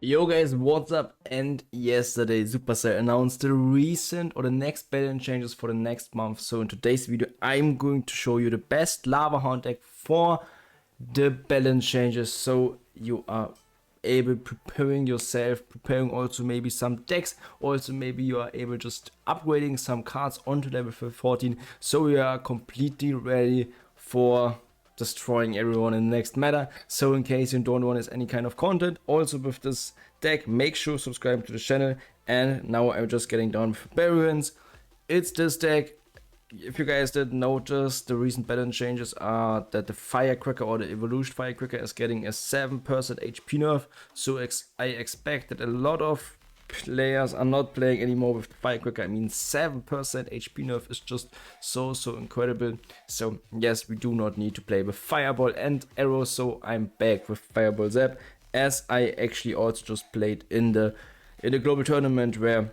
Yo guys, what's up? And yesterday Supercell announced the recent or the next balance changes for the next month. So in today's video I'm going to show you the best lava hound deck for the balance changes, so you are able preparing yourself, preparing also maybe some decks, also maybe you are able just upgrading some cards onto level 14, so you are completely ready for destroying everyone in the next meta. So in case you don't want any kind of content also with this deck, make sure to subscribe to the channel. And now I'm just getting down with barbarians. It's this deck. If you guys did notice, the recent balance changes are that the firecracker or the evolution firecracker is getting a 7% HP nerf. So I expect that a lot of players are not playing anymore with the firecracker. I mean, 7% HP nerf is just so incredible. So yes, we do not need to play with fireball and arrow. So I'm back with fireball zap, as I actually also just played in the global tournament where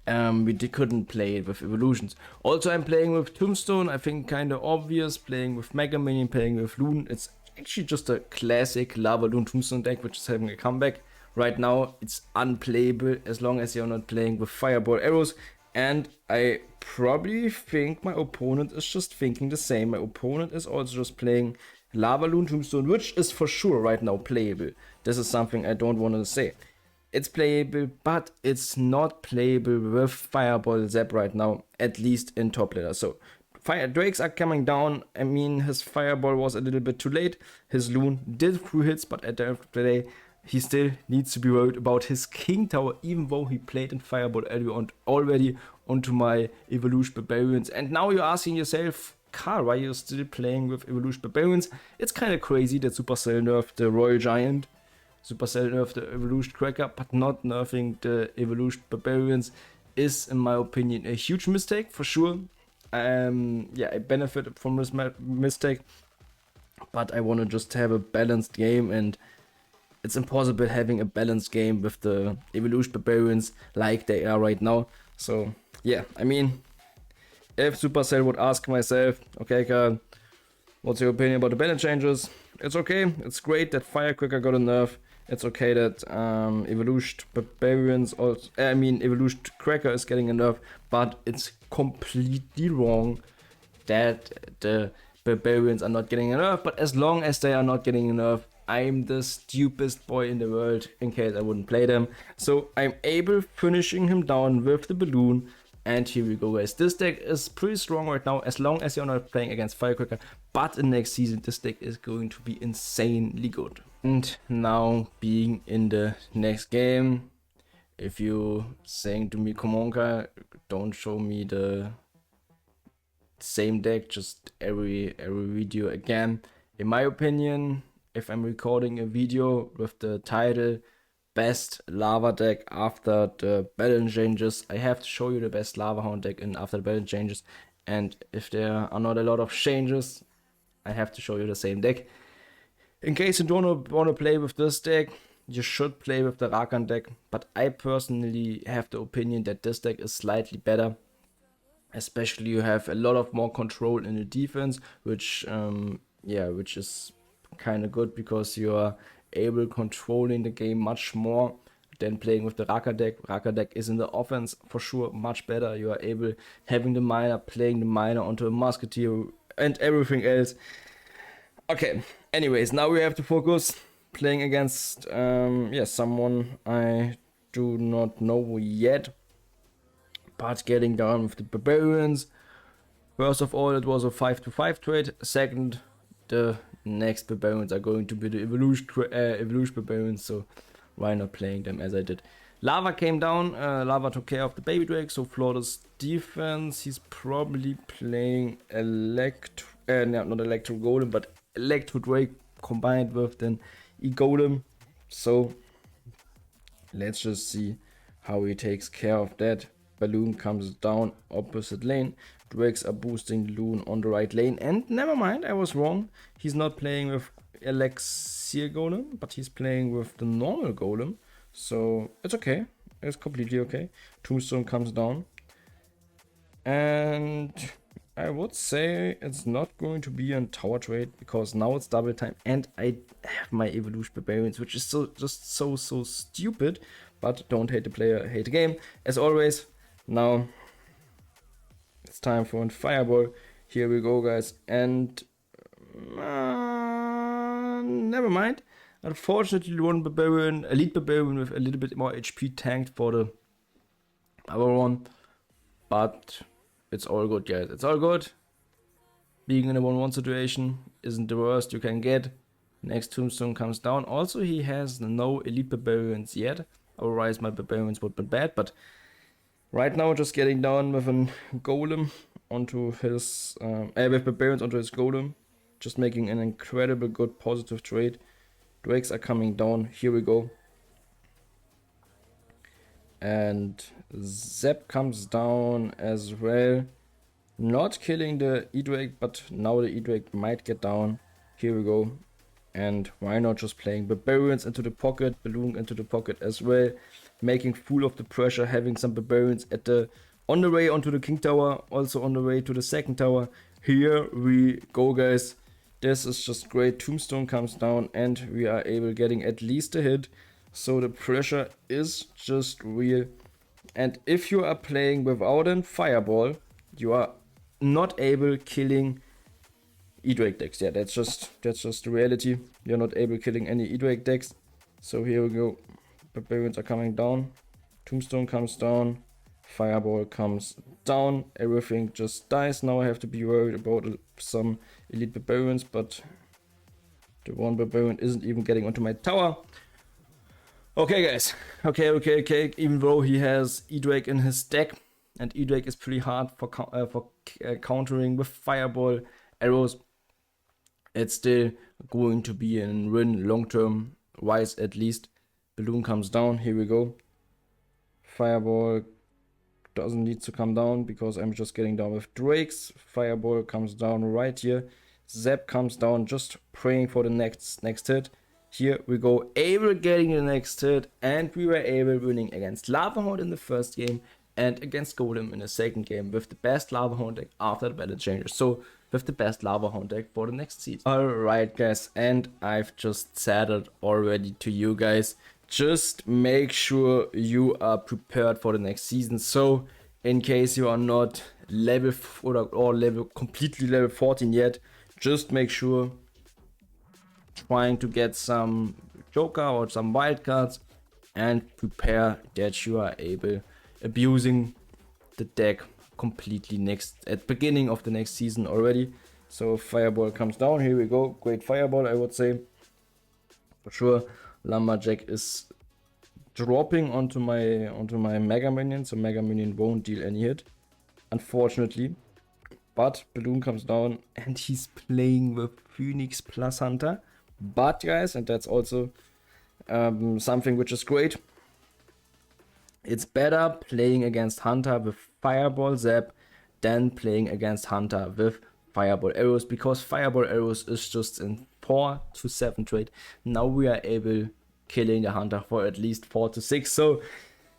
we couldn't play it with evolutions. Also, I'm playing with Tombstone. I think kind of obvious. Playing with Mega Minion, playing with Loon. It's actually just a classic Lavaloon Tombstone deck, which is having a comeback. Right now, it's unplayable as long as you're not playing with Fireball arrows. And I probably think my opponent is just thinking the same. My opponent is also just playing Lavaloon Tombstone, which is for sure right now playable. This is something I don't want to say. It's playable, but it's not playable with Fireball Zap right now, at least in top ladder. So Fire Drakes are coming down. I mean, his Fireball was a little bit too late. His Loon did 3 hits, but at the end of the day, he still needs to be worried about his King Tower, even though he played in Fireball already onto my Evolution Barbarians. And now you're asking yourself, Carl, why you're still playing with Evolution Barbarians? It's kind of crazy that Supercell nerfed the Royal Giant. Supercell nerfed the Evolution Cracker, but not nerfing the Evolution Barbarians is, in my opinion, a huge mistake for sure. Yeah, I benefited from this mistake, but I want to just have a balanced game, and it's impossible having a balanced game with the Evolution Barbarians like they are right now. So yeah, I mean, if Supercell would ask myself, okay, Carl, what's your opinion about the balance changes? It's okay. It's great that Firecracker got a nerf. It's okay that Evolution Barbarians, Evolution Cracker is getting a nerf, but it's completely wrong that the Barbarians are not getting a nerf. But as long as they are not getting a nerf, I'm the stupidest boy in the world, in case I wouldn't play them. So I'm able finishing him down with the balloon. And here we go, guys. This deck is pretty strong right now, as long as you're not playing against Firecracker. But in next season, this deck is going to be insanely good. And now, being in the next game, if you saying to me, come on, Kyle, don't show me the same deck just every video again. In my opinion, if I'm recording a video with the title best lava deck after the balance changes, I have to show you the best lava hound deck and after the balance changes. And if there are not a lot of changes, I have to show you the same deck. In case you don't want to play with this deck, you should play with the Rakan deck, but I personally have the opinion that this deck is slightly better. Especially you have a lot of more control in the defense, which which is kind of good because you are able controlling the game much more than playing with the Raka deck. Raka deck is in the offense for sure much better. You are able having the miner, playing the miner onto a musketeer and everything else. Okay, anyways, now we have to focus playing against someone I do not know yet, but getting down with the barbarians. First of all, it was a 5-5 trade. Second, the next barbarians are going to be the evolution barbarians, so why not playing them as I did. Lava came down. Lava took care of the baby drake, so flawless defense. He's probably playing not electro golem, but electro drake combined with then golem. So let's just see how he takes care of that. Balloon comes down opposite lane. Drakes are boosting Loon on the right lane. And never mind, I was wrong. He's not playing with Elixir Golem, but he's playing with the normal Golem. So it's okay. It's completely okay. Tombstone comes down. And I would say it's not going to be a tower trade because now it's double time and I have my evolution barbarians, which is just so stupid. But don't hate the player, hate the game. As always, now it's time for a fireball. Here we go, guys. And never mind. Unfortunately, one barbarian, elite barbarian with a little bit more HP tanked for the other one. But it's all good, guys. It's all good. Being in a 1-1 situation isn't the worst you can get. Next tombstone comes down. Also, he has no elite barbarians yet. Otherwise, my barbarians would be bad. But right now, just getting down with a golem onto his... with barbarians onto his golem. Just making an incredible good positive trade. Drakes are coming down. Here we go. And Zep comes down as well. Not killing the E-Drake, but now the E-Drake might get down. Here we go. And why not just playing Barbarians into the pocket, Balloon into the pocket as well. Making full of the pressure, having some Barbarians at the on the way onto the King Tower, also on the way to the second tower. Here we go, guys. This is just great. Tombstone comes down and we are able getting at least a hit. So the pressure is just real. And if you are playing without a fireball, you are not able killing E-Drake decks. Yeah, that's just the reality. You're not able killing any E-Drake decks. So here we go. Barbarians are coming down. Tombstone comes down. Fireball comes down. Everything just dies. Now I have to be worried about some elite barbarians, but the one barbarian isn't even getting onto my tower. Okay, guys. Okay. Even though he has E-Drake in his deck, and E-Drake is pretty hard for countering with fireball arrows, it's still going to be a win long term wise at least. Balloon comes down. Here we go. Fireball doesn't need to come down because I'm just getting down with Drakes. Fireball comes down right here. Zap comes down, just praying for the next hit. Here we go, able getting the next hit, and we were able winning against Lavahound in the first game and against Golem in the second game with the best Lavahound deck after the balance changes. So with the best Lavahound deck for the next season. Alright, guys, and I've just said it already to you guys. Just make sure you are prepared for the next season. So in case you are not level or level completely level 14 yet, just make sure trying to get some joker or some wild cards and prepare that you are able abusing the deck completely at beginning of the next season already. So fireball comes down. Here we go. Great fireball, I would say for sure. Lumberjack is dropping onto my Mega Minion, so Mega Minion won't deal any hit, unfortunately. But Balloon comes down and he's playing with Phoenix plus Hunter. But guys, and that's also something which is great, it's better playing against Hunter with Fireball Zap than playing against Hunter with Fireball Arrows, because Fireball Arrows is just in 4 to 7 trade. Now we are able killing the Hunter for at least 4 to 6. So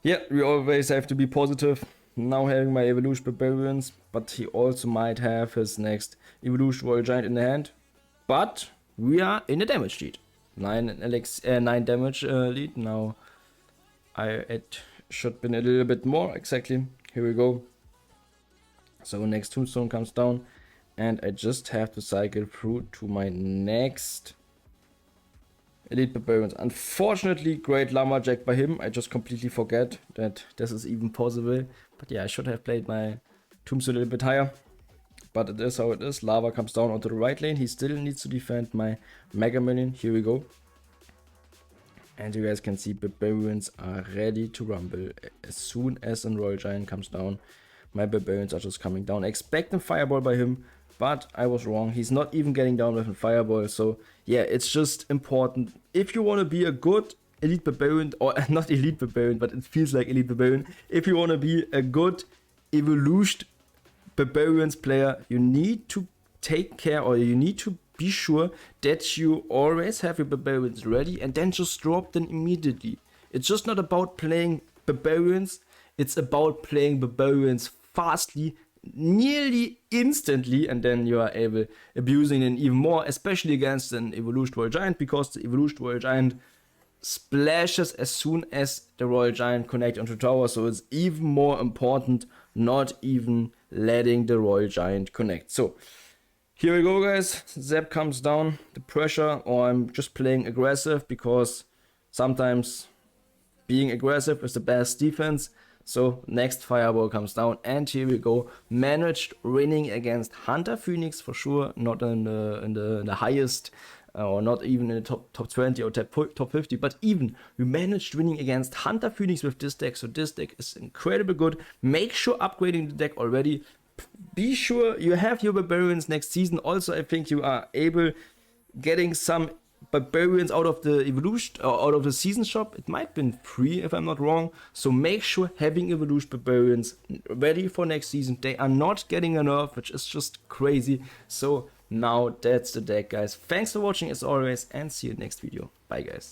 yeah, we always have to be positive. Now having my Evolution Barbarians, but he also might have his next Evolution Royal Giant in the hand. But we are in a damage lead. 9 damage lead. Now it should be a little bit more, exactly. Here we go. So next tombstone comes down, and I just have to cycle through to my next elite barbarians. Unfortunately, great lumberjack by him. I just completely forget that this is even possible. But yeah, I should have played my tombstone a little bit higher. But it is how it is. Lava comes down onto the right lane. He still needs to defend my Mega Minion. Here we go. And you guys can see barbarians are ready to rumble. As soon as a Royal Giant comes down, my barbarians are just coming down. Expecting fireball by him, but I was wrong. He's not even getting down with a fireball. So yeah, it's just important. If you want to be a good elite barbarian, or not elite barbarian, but it feels like elite barbarian. If you want to be a good evolution barbarians player, you need to take care, or you need to be sure that you always have your barbarians ready and then just drop them immediately. It's just not about playing barbarians, it's about playing barbarians fastly nearly instantly, and then you are able abusing it even more, especially against an Evolution Royal Giant, because the Evolution Royal Giant splashes as soon as the Royal Giant connect onto tower, so it's even more important not even letting the Royal Giant connect. So here we go, guys. Zap comes down, the pressure, or I'm just playing aggressive because sometimes being aggressive is the best defense. So next fireball comes down, and here we go. Managed winning against Hunter Phoenix for sure, not in the highest, or not even in the top 20 or top 50, but even we managed winning against Hunter Phoenix with this deck. So this deck is incredibly good. Make sure upgrading the deck already. Be sure you have your barbarians next season. Also, I think you are able getting some barbarians out of the evolution or out of the season shop. It might be free if I'm not wrong. So make sure having evolution barbarians ready for next season. They are not getting a nerf, which is just crazy. So now that's the deck, guys. Thanks for watching as always, and see you next video. Bye, guys.